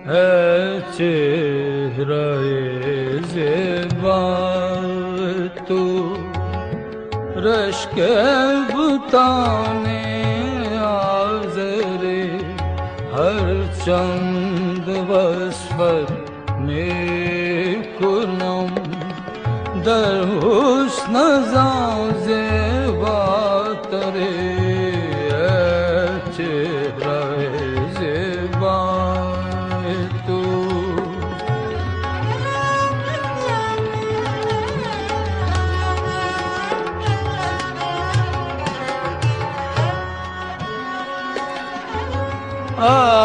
है चेहरे ज़ेबा तू रश्क बुताने आज़रे हर चंद वस्फत में कुनम दर हुस्न ज़ेबा तरे चेहरा ज़ेबा तू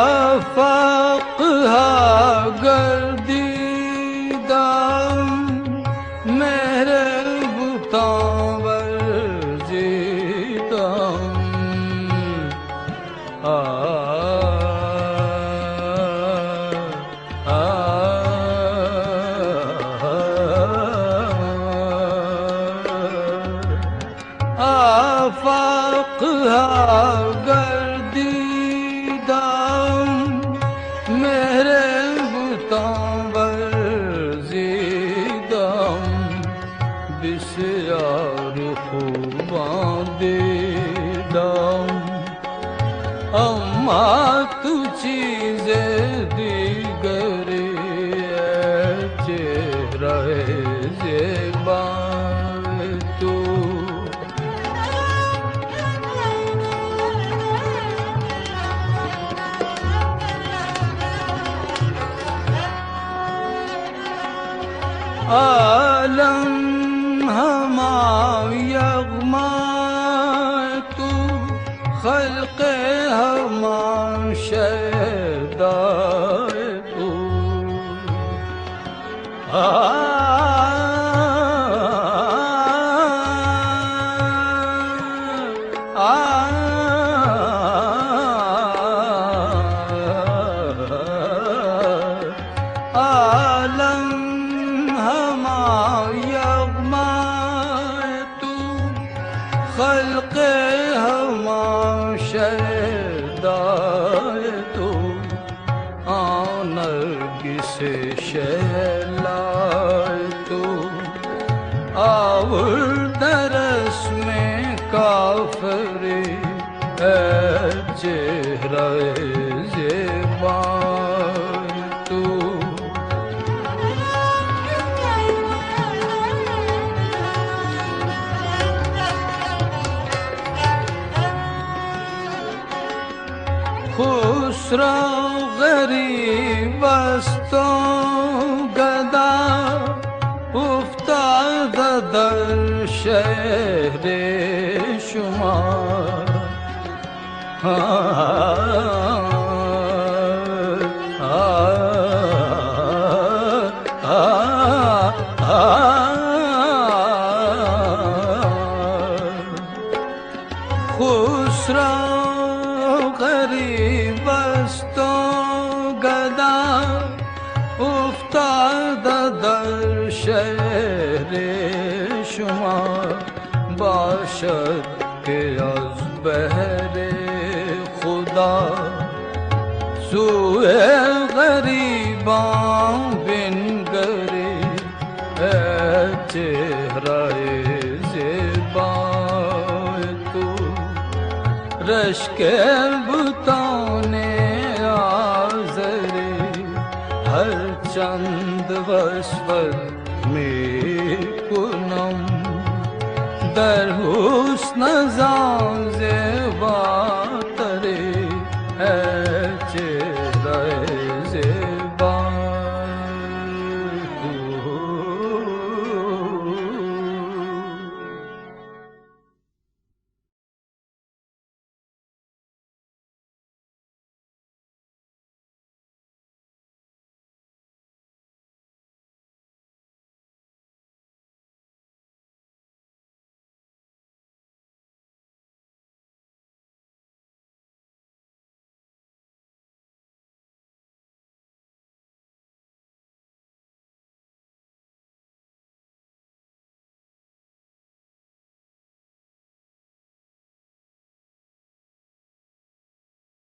आफाक हा गर्दीदा मेरे बुतावर जीता आ आफाक हा गर्दीदा मेरे बुतावर जीदम बिसयार खूबां दीदम अम्मा तू चीज़े दीगरे चेहरा ज़ेबा तू आलम हमा यगमा तू खल्क़े हमा शैदा तू आलम हमा यगमा तू खल्क़े हमा शैदाए तू नरगिसे शैलाए तू आवर दरस में काफरे चेहरा ज़ेबा तू खुसरो गरीब बस्तो गदा उफ्ताद दर शहरे शुमार खुसरो गरीब बस्तो गदा उफ्ताद दर शहरे शुमार बाशद के अज़ बहरे खुदा सुए गरीबां बिन गरे चेहरा ज़ेबा तू रश्के बुताने आज़रे हर चंद वस्वत में कुनम दर हुस्न